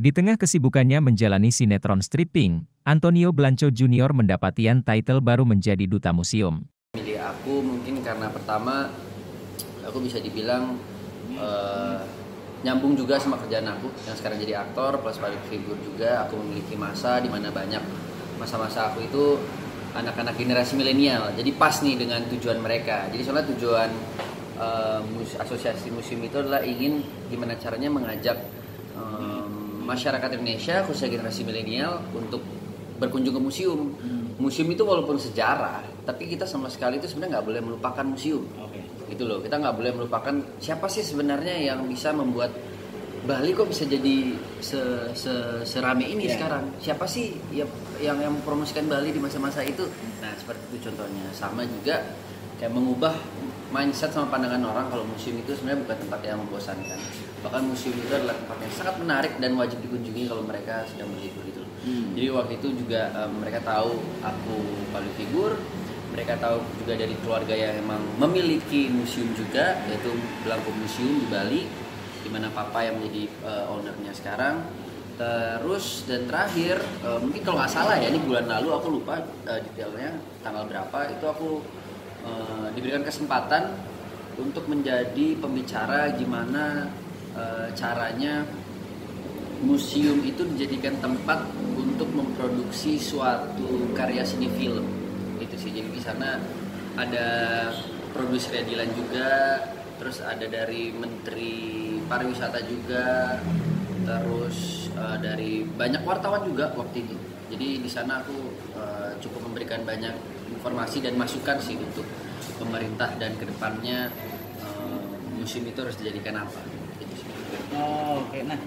Di tengah kesibukannya menjalani sinetron stripping, Antonio Blanco Junior mendapatkan title baru menjadi duta museum. Milih aku mungkin karena pertama aku bisa dibilang nyambung juga sama kerjaan aku yang sekarang jadi aktor plus public figure juga. Aku memiliki masa di mana banyak masa-masa aku itu anak-anak generasi milenial. Jadi pas nih dengan tujuan mereka. Jadi soalnya tujuan asosiasi museum itu adalah ingin gimana caranya mengajak masyarakat Indonesia khususnya generasi milenial untuk berkunjung ke museum. Museum itu walaupun sejarah, tapi kita sama sekali itu sebenarnya nggak boleh melupakan museum. Gitu loh, kita nggak boleh melupakan siapa sih sebenarnya yang bisa membuat Bali kok bisa jadi serame ini sekarang. Siapa sih yang mempromosikan Bali di masa-masa itu? Nah seperti itu contohnya. Sama juga kayak mengubah mindset sama pandangan orang kalau museum itu sebenarnya bukan tempat yang membosankan. Bahkan museum itu adalah tempat yang sangat menarik dan wajib dikunjungi kalau mereka sedang berlibur gitu. Jadi waktu itu juga mereka tahu aku public figure, mereka tahu juga dari keluarga yang emang memiliki museum juga, yaitu Blanco Museum di Bali, di mana papa yang menjadi ownernya sekarang. Terus dan terakhir mungkin kalau nggak salah ya ini bulan lalu aku lupa detailnya tanggal berapa itu aku diberikan kesempatan untuk menjadi pembicara gimana caranya museum itu dijadikan tempat untuk memproduksi suatu karya seni film itu sih. Jadi di sana ada produser Dilan juga, terus ada dari Menteri Pariwisata juga, terus dari banyak wartawan juga waktu itu. Jadi di sana aku cukup memberikan banyak informasi dan masukan sih untuk pemerintah dan kedepannya museum itu harus dijadikan apa. Gitu sih. Oh, oke. Nah,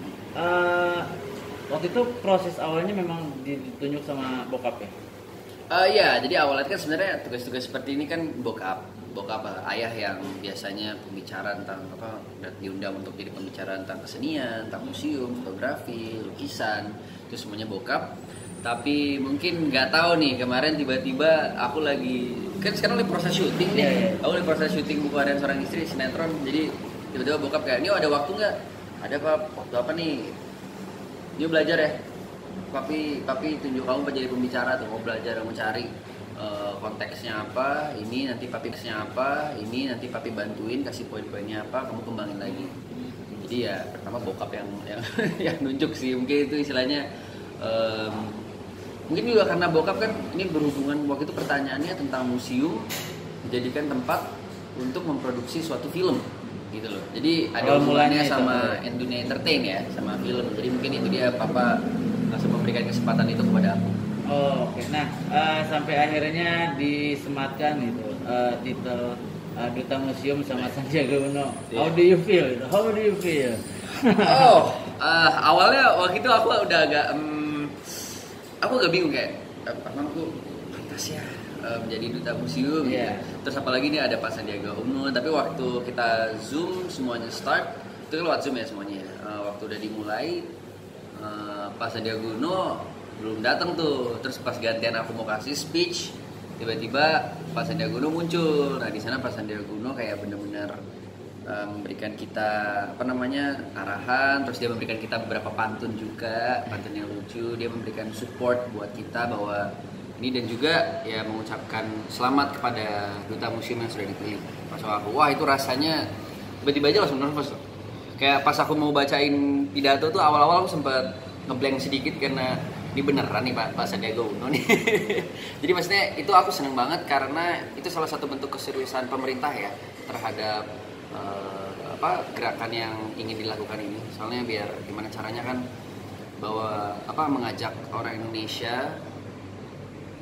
waktu itu proses awalnya memang ditunjuk sama bokap ya? Iya, jadi awalnya kan sebenarnya tugas-tugas seperti ini kan bokap ayah yang biasanya pembicara tentang apa diundang untuk jadi pembicara tentang kesenian, tentang museum, fotografi, lukisan, itu semuanya bokap. Tapi mungkin nggak tahu nih kemarin tiba-tiba aku lagi kan sekarang lagi proses syuting nih, aku lagi proses syuting buku harian seorang istri sinetron, jadi tiba-tiba bokap kayak, ini ada waktu nggak? Ada pak, waktu apa nih? Dia belajar ya, papi tunjuk kamu jadi pembicara tuh, mau belajar, mau cari konteksnya apa, ini nanti papi kesnya apa, ini nanti papi bantuin kasih poin-poinnya apa, kamu kembangin lagi. Jadi ya pertama bokap yang yang nunjuk sih, mungkin itu istilahnya mungkin juga karena bokap kan ini berhubungan waktu itu pertanyaannya tentang museum dijadikan tempat untuk memproduksi suatu film gitu loh. Jadi ada hubungannya sama dunia entertain ya, sama film. Jadi mungkin itu dia papa langsung memberikan kesempatan itu kepada aku. Oh, oke. Nah, sampai akhirnya disematkan itu titel duta museum sama Sandiaga Uno. How do you feel? How do you feel? Awalnya waktu itu aku udah agak aku agak bingung kayak emang aku pantas ya menjadi duta museum gitu. Terus apalagi ini ada Pak Sandiaga Uno, tapi waktu kita Zoom semuanya start itu kan lewat Zoom ya semuanya. Waktu udah dimulai Pak Sandiaga Uno belum datang tuh. Terus pas gantian aku mau kasih speech, tiba-tiba Pak Sandiaga Uno muncul. Nah di sana Pak Sandiaga Uno kayak benar-benar memberikan kita arahan, terus dia memberikan kita beberapa pantun juga, pantun yang lucu. Dia memberikan support buat kita bahwa ini, dan juga ya mengucapkan selamat kepada duta museum yang sudah dipilih. Pas aku, wah itu rasanya tiba-tiba aja langsung nervous. Kayak pas aku mau bacain pidato tuh awal-awal aku sempat ngeblank sedikit karena ini beneran nih Pak Sandiaga Uno nih. Jadi maksudnya itu aku seneng banget karena itu salah satu bentuk keseriusan pemerintah ya terhadap gerakan yang ingin dilakukan ini. Soalnya biar gimana caranya kan bahwa mengajak orang Indonesia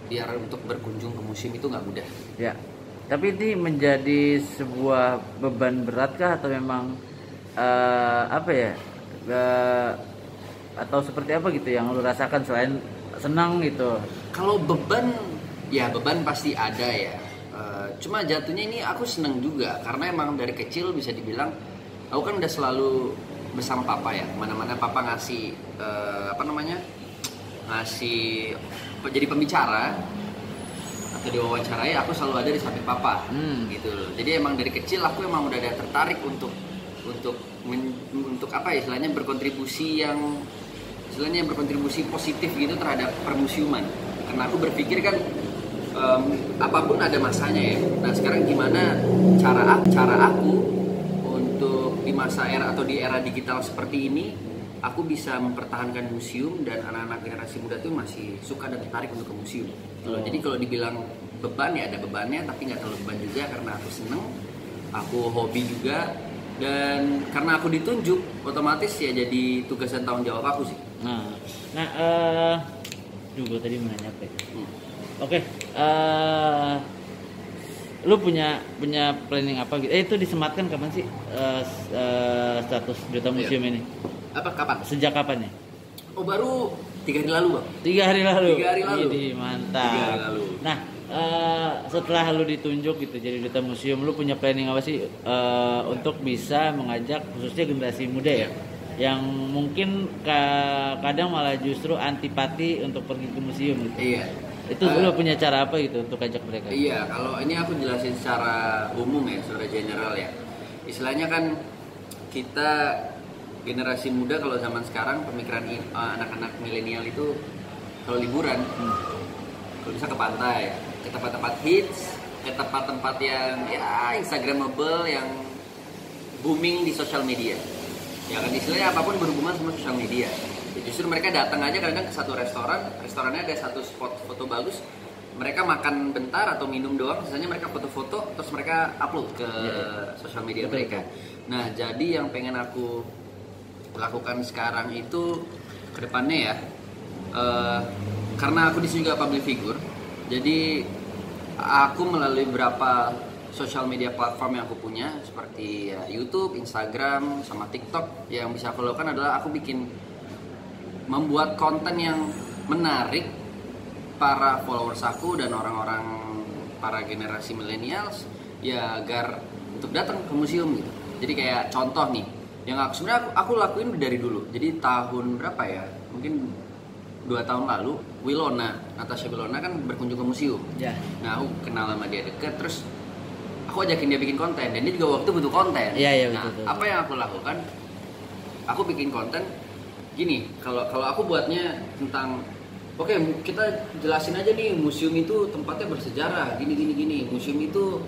biar untuk berkunjung ke museum itu nggak mudah. Ya. Tapi ini menjadi sebuah beban beratkah atau memang atau seperti apa gitu yang lu rasakan selain senang gitu? Kalau beban pasti ada ya. Cuma jatuhnya ini aku seneng juga karena emang dari kecil bisa dibilang aku kan udah selalu bersama papa ya, mana-mana papa ngasih ngasih jadi pembicara atau diwawancarai, aku selalu ada di samping papa gitu. Jadi emang dari kecil aku emang udah ada tertarik untuk istilahnya berkontribusi yang istilahnya berkontribusi positif gitu terhadap permusiuman. Karena aku berpikir kan apapun ada masanya ya. Nah sekarang gimana cara aku untuk di masa era atau di era digital seperti ini, aku bisa mempertahankan museum dan anak-anak generasi muda tuh masih suka dan tertarik untuk ke museum. Jadi kalau dibilang beban ya ada bebannya, tapi nggak terlalu beban juga karena aku seneng, aku hobi juga, dan karena aku ditunjuk, otomatis ya jadi tugas dan tanggung jawab aku sih. Juga tadi mau nanya apa? Oke, lu punya planning apa gitu? Itu disematkan kapan sih status duta museum ini? Kapan? Sejak kapan ya? Oh baru 3 hari lalu bang. 3 hari lalu. 3 hari lalu. Jadi mantap. 3 hari lalu. Nah, setelah lu ditunjuk gitu jadi duta museum, lu punya planning apa sih untuk bisa mengajak khususnya generasi muda ya, yang mungkin kadang malah justru antipati untuk pergi ke museum gitu. Iya. Itu lu punya cara apa gitu untuk ajak mereka? Iya, kalau ini aku jelasin secara umum ya, secara general ya. Istilahnya kan kita generasi muda kalau zaman sekarang pemikiran anak-anak milenial itu kalau liburan kalau bisa ke pantai, ke tempat-tempat hits, ke tempat-tempat yang ya instagramable, yang booming di sosial media. Ya kan istilahnya apapun berhubungan sama sosial media. Ya, justru mereka datang aja kadang ke satu restorannya ada satu spot foto bagus, mereka makan bentar atau minum doang, misalnya mereka foto-foto terus mereka upload ke sosial media mereka. Nah jadi yang pengen aku lakukan sekarang itu kedepannya ya, karena aku di sini juga public figure, jadi aku melalui beberapa sosial media platform yang aku punya seperti ya, YouTube, Instagram, sama TikTok, yang bisa aku lakukan adalah aku membuat konten yang menarik para followers aku dan orang-orang para generasi millennials ya agar untuk datang ke museum gitu. Jadi kayak contoh nih, yang sebenarnya aku lakuin dari dulu. Jadi tahun berapa ya? Mungkin 2 tahun lalu, Natasha Wilona kan berkunjung ke museum. Ya. Nah aku kenal sama dia deket, terus aku ajakin dia bikin konten, dan dia juga waktu itu butuh konten. Iya, Nah betul. apa yang aku lakukan? Aku bikin konten gini. Kalau aku buatnya tentang oke, kita jelasin aja nih, museum itu tempatnya bersejarah, gini. Museum itu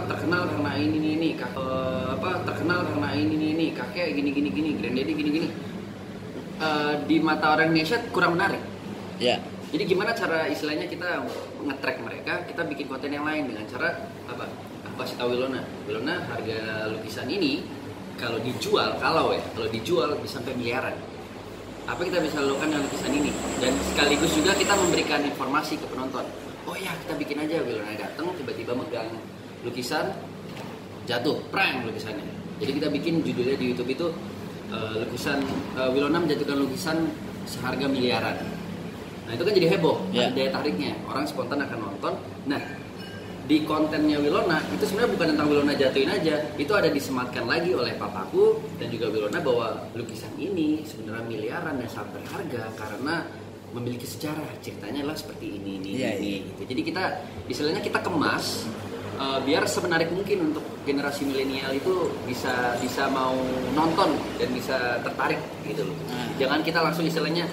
terkenal karena ini, terkenal karena ini, kakek gini, granddaddy gini. Di mata orang Indonesia kurang menarik. Ya. Jadi gimana cara istilahnya kita nge-track mereka, kita bikin konten yang lain dengan cara apa? Aku kasih tahu Wilona harga lukisan ini kalau dijual bisa sampai miliaran. Apa kita bisa lakukan dengan lukisan ini? Dan sekaligus juga kita memberikan informasi ke penonton. Oh ya, kita bikin aja. Wilona datang tiba-tiba megang lukisan, jatuh, prank lukisannya. Jadi kita bikin judulnya di YouTube itu lukisan Wilona menjatuhkan lukisan seharga miliaran. Nah itu kan jadi heboh, daya tariknya, orang spontan akan nonton. Nah di kontennya Wilona itu sebenarnya bukan tentang Wilona jatuhin aja, itu ada disematkan lagi oleh papaku dan juga Wilona bahwa lukisan ini sebenarnya miliaran dan sangat berharga karena memiliki sejarah, ceritanya adalah seperti ini. Gitu. Jadi istilahnya kita kemas biar semenarik mungkin untuk generasi milenial itu bisa mau nonton dan bisa tertarik gitu loh. Jangan kita langsung istilahnya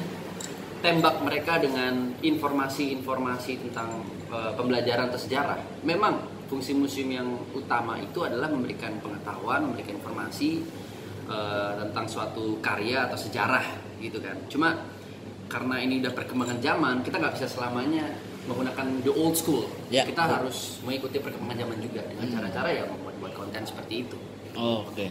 tembak mereka dengan informasi tentang pembelajaran atau sejarah. Memang fungsi museum yang utama itu adalah memberikan pengetahuan, memberikan informasi tentang suatu karya atau sejarah gitu kan. Cuma karena ini udah perkembangan zaman, kita nggak bisa selamanya menggunakan the old school. Kita harus mengikuti perkembangan zaman juga dengan cara-cara yang membuat konten seperti itu. Oke.